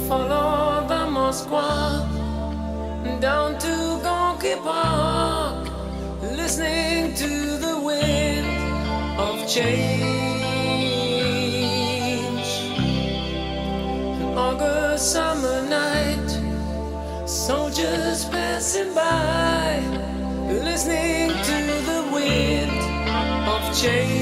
Follow the Moskva down to Gonky Park, listening to the wind of change. An August summer night, soldiers passing by, listening to the wind of change.